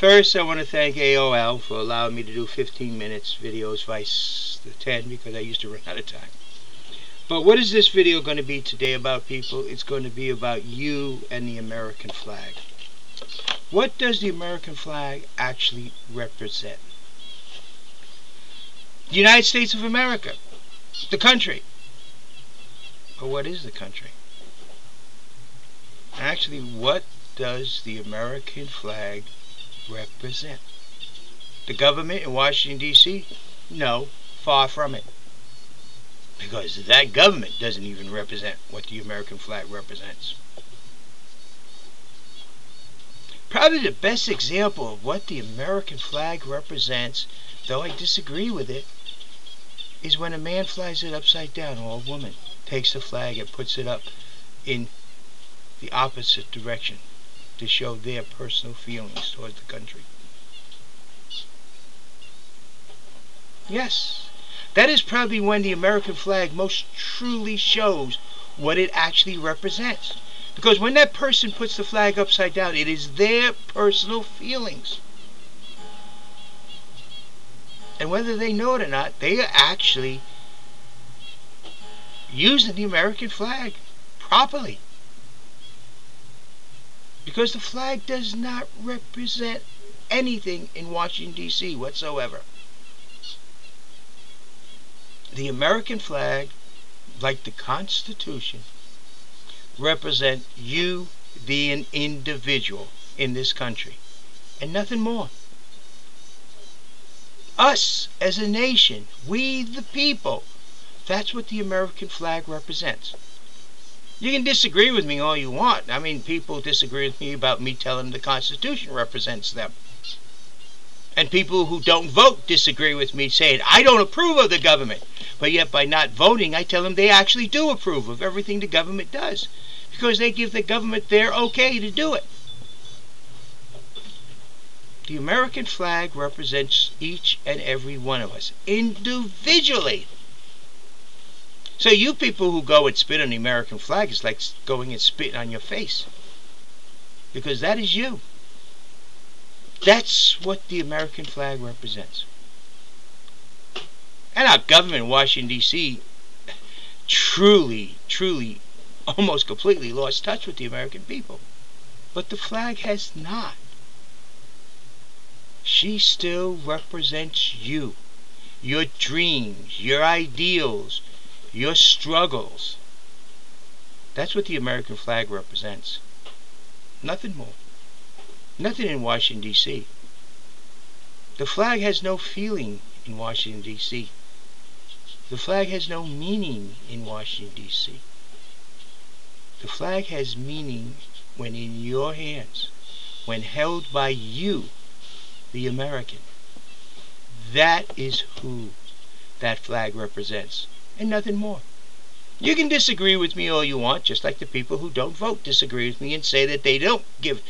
First, I want to thank AOL for allowing me to do 15 minutes videos vice the 10 because I used to run out of time. But what is this video going to be today about, people? It's going to be about you and the American flag. What does the American flag actually represent? The United States of America, the country. But what is the country? Actually, what does the American flag represent? The government in Washington, D.C.? No, far from it. Because that government doesn't even represent what the American flag represents. Probably the best example of what the American flag represents, though I disagree with it, is when a man flies it upside down, or a woman takes the flag and puts it up in the opposite direction to show their personal feelings towards the country. Yes, that is probably when the American flag most truly shows what it actually represents. Because when that person puts the flag upside down, it is their personal feelings. And whether they know it or not, they are actually using the American flag properly. Because the flag does not represent anything in Washington, D.C. whatsoever. The American flag, like the Constitution, represent you, the individual in this country, and nothing more. Us as a nation, we the people, that's what the American flag represents. You can disagree with me all you want. I mean, people disagree with me about me telling them the Constitution represents them. And people who don't vote disagree with me, saying, I don't approve of the government. But yet by not voting, I tell them they actually do approve of everything the government does. Because they give the government their okay to do it. The American flag represents each and every one of us, individually. So you people who go and spit on the American flag is like going and spitting on your face. Because that is you. That's what the American flag represents. And our government in Washington, D.C. truly, almost completely lost touch with the American people. But the flag has not. She still represents you, your dreams, your ideals, your struggles. That's what the American flag represents. Nothing more. Nothing in Washington, D.C. The flag has no feeling in Washington, D.C. The flag has no meaning in Washington, D.C. The flag has meaning when in your hands, when held by you, the American. That is who that flag represents, and nothing more. You can disagree with me all you want, just like the people who don't vote disagree with me and say that they don't give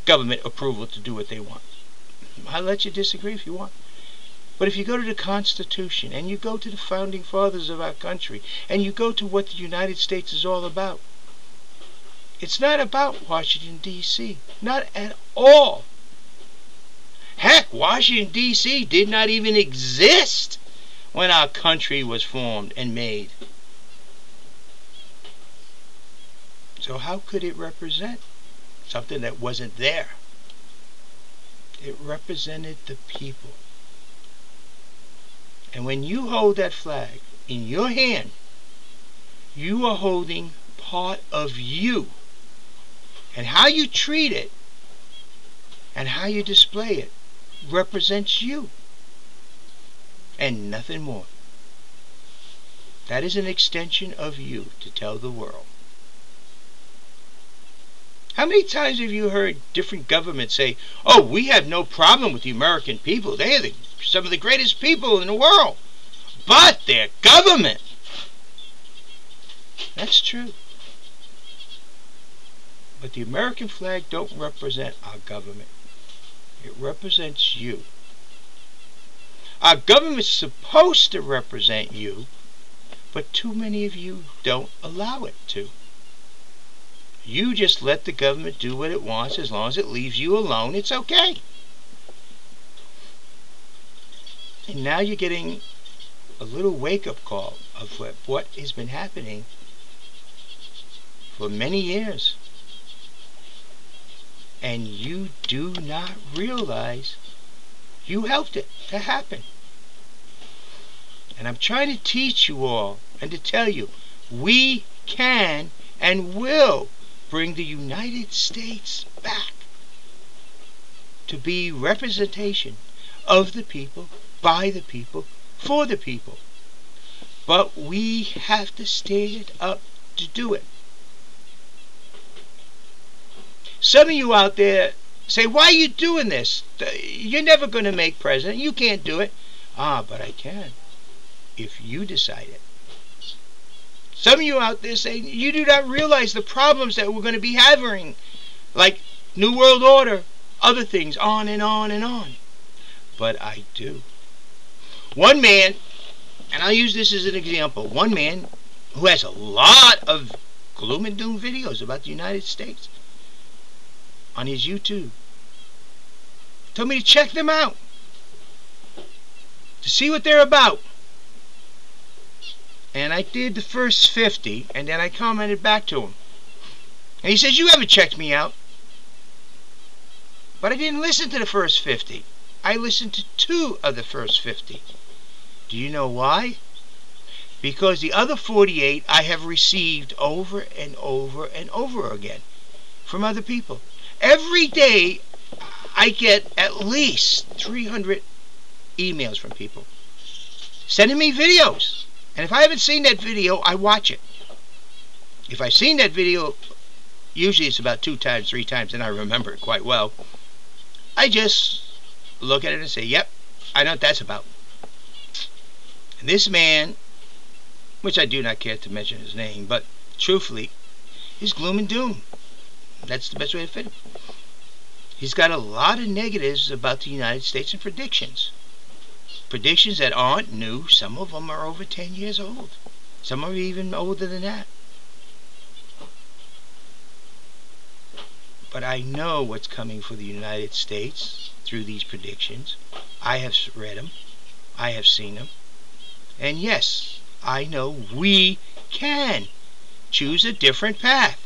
government approval to do what they want. I'll let you disagree if you want. But if you go to the Constitution, and you go to the founding fathers of our country, and you go to what the United States is all about, it's not about Washington, D.C. Not at all. Heck, Washington, D.C. did not even exist when our country was formed and made. So how could it represent something that wasn't there? It represented the people. And when you hold that flag in your hand, you are holding part of you. And how you treat it and how you display it represents you. And nothing more. That is an extension of you to tell the world. How many times have you heard different governments say, oh, we have no problem with the American people. They are some of the greatest people in the world. But their government. That's true. But the American flag don't represent our government. It represents you. Our government's supposed to represent you, but too many of you don't allow it to. You just let the government do what it wants. As long as it leaves you alone, it's okay. And now you're getting a little wake-up call of what has been happening for many years. And you do not realize you helped it to happen. And I'm trying to teach you all and to tell you, we can and will bring the United States back to be representation of the people, by the people, for the people. But we have to stand up to do it. Some of you out there say, why are you doing this? You're never going to make president. You can't do it. But I can, if you decide it. Some of you out there say, you do not realize the problems that we're going to be having, like New World Order, other things, on and on and on. But I do. One man, and I'll use this as an example, one man who has a lot of gloom and doom videos about the United States on his YouTube told me to check them out, to see what they're about. And I did the first 50, and then I commented back to him. And he says, you haven't checked me out. But I didn't listen to the first 50. I listened to 2 of the first 50. Do you know why? Because the other 48 I have received over and over and over again from other people. Every day I get at least 300 emails from people sending me videos. And if I haven't seen that video, I watch it. If I've seen that video, usually it's about 2 times, 3 times, and I remember it quite well. I just look at it and say, yep, I know what that's about. And this man, which I do not care to mention his name, but truthfully, is gloom and doom. That's the best way to fit him. He's got a lot of negatives about the United States and predictions. Predictions that aren't new. Some of them are over 10 years old. Some are even older than that. But I know what's coming for the United States through these predictions. I have read them. I have seen them. And yes, I know we can choose a different path.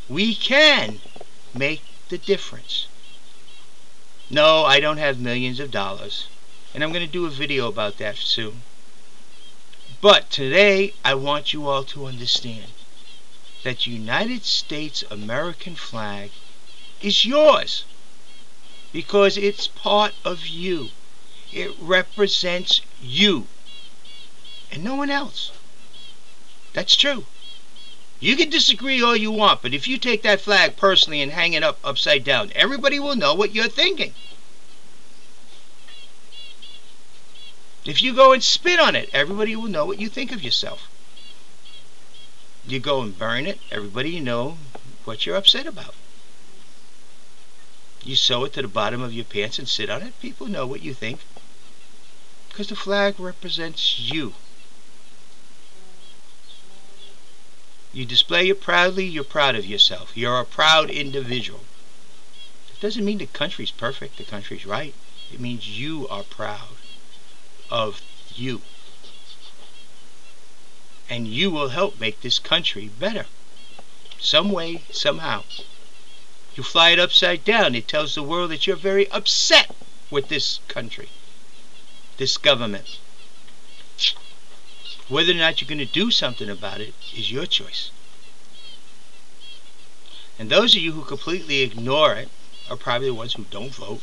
We can make the difference. No, I don't have millions of dollars. And I'm going to do a video about that soon. But today, I want you all to understand that the United States American flag is yours because it's part of you. It represents you and no one else. That's true. You can disagree all you want, but if you take that flag personally and hang it up upside down, everybody will know what you're thinking. If you go and spit on it, everybody will know what you think of yourself. You go and burn it, everybody will know what you're upset about. You sew it to the bottom of your pants and sit on it, people know what you think. Because the flag represents you. You display it proudly, you're proud of yourself. You're a proud individual. It doesn't mean the country's perfect, the country's right. It means you are proud of you. And you will help make this country better. Some way, somehow. You fly it upside down, it tells the world that you're very upset with this country, this government. Whether or not you're going to do something about it is your choice. And those of you who completely ignore it are probably the ones who don't vote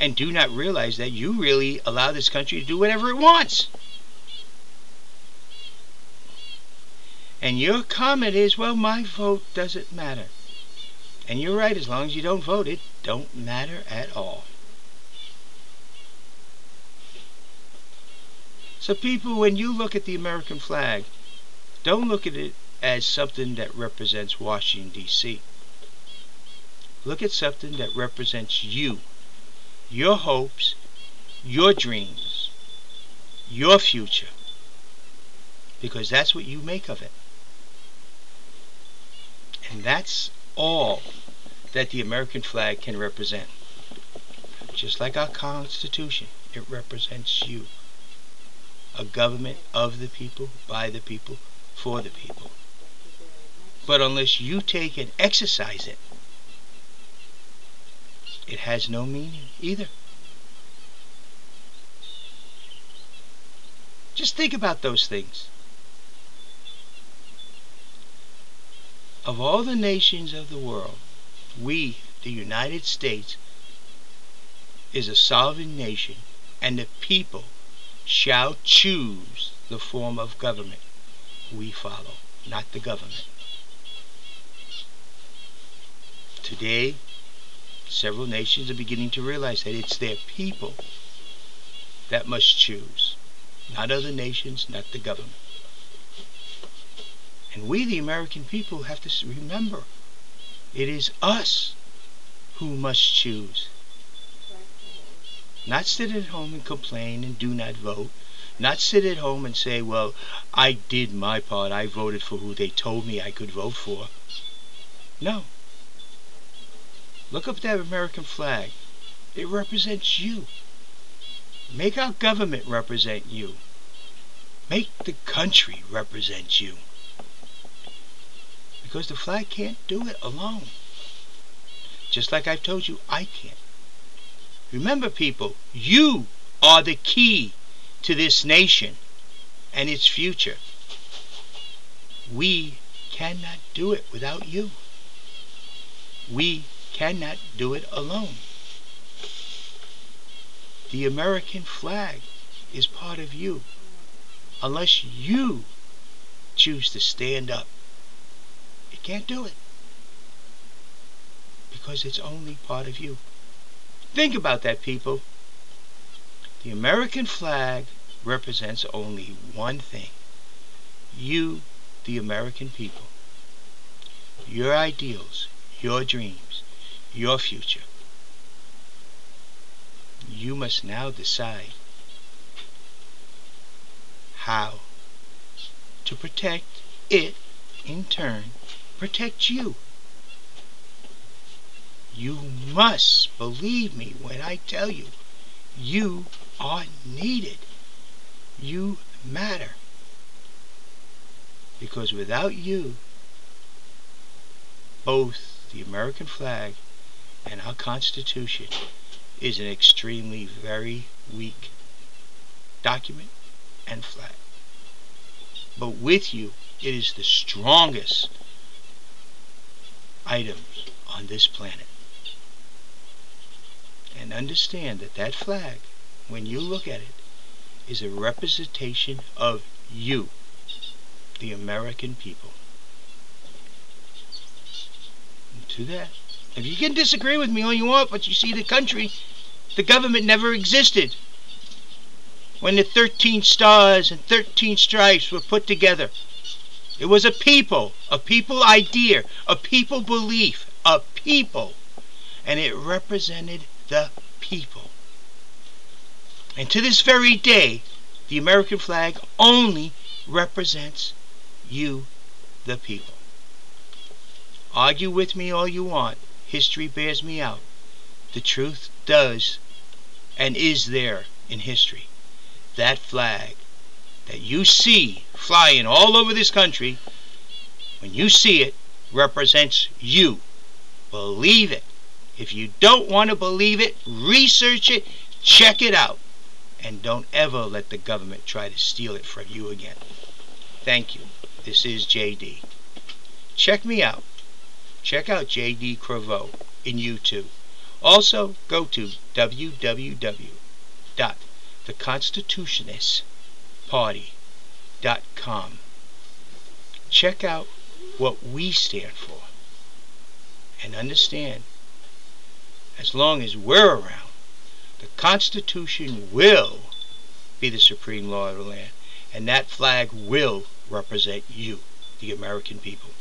and do not realize that you really allow this country to do whatever it wants. And your comment is, well, my vote doesn't matter. And you're right, as long as you don't vote, it don't matter at all. So people, when you look at the American flag, don't look at it as something that represents Washington, D.C. Look at something that represents you, your hopes, your dreams, your future. Because that's what you make of it. And that's all that the American flag can represent. Just like our Constitution. It represents you. A government of the people, by the people, for the people. But unless you take and exercise it, it has no meaning either. Just think about those things. Of all the nations of the world, we, the United States, is a sovereign nation, and the people shall choose the form of government we follow, not the government. Today, several nations are beginning to realize that it's their people that must choose, not other nations, not the government. And we, the American people, have to remember, it is us who must choose. Not sit at home and complain and do not vote. Not sit at home and say, well, I did my part. I voted for who they told me I could vote for. No. Look up that American flag. It represents you. Make our government represent you. Make the country represent you. Because the flag can't do it alone. Just like I've told you, I can't. Remember, people, you are the key to this nation and its future. We cannot do it without you. We cannot do it alone. The American flag is part of you. Unless you choose to stand up, it can't do it. Because it's only part of you. Think about that, people. The American flag represents only one thing. You, the American people. Your ideals, your dreams, your future. You must now decide how to protect it, in turn, protect you. You must believe me when I tell you, you are needed. You matter. Because without you, both the American flag and our Constitution is an extremely very weak document and flag. But with you, it is the strongest items on this planet. And understand that that flag, when you look at it, is a representation of you, the American people. And to that, if you can disagree with me all you want, but you see, the country, the government never existed when the 13 stars and 13 stripes were put together. It was a people idea, a people belief, a people, and it represented the people. And to this very day, the American flag only represents you, the people. Argue with me all you want. History bears me out. The truth does and is there in history. That flag that you see flying all over this country, when you see it, represents you. Believe it. If you don't want to believe it, research it, check it out, and don't ever let the government try to steal it from you again. Thank you. This is JD. Check me out. Check out JD Croveau in YouTube. Also, go to www.theconstitutionistparty.com. Check out what we stand for. And understand, as long as we're around, the Constitution will be the supreme law of the land. And that flag will represent you, the American people.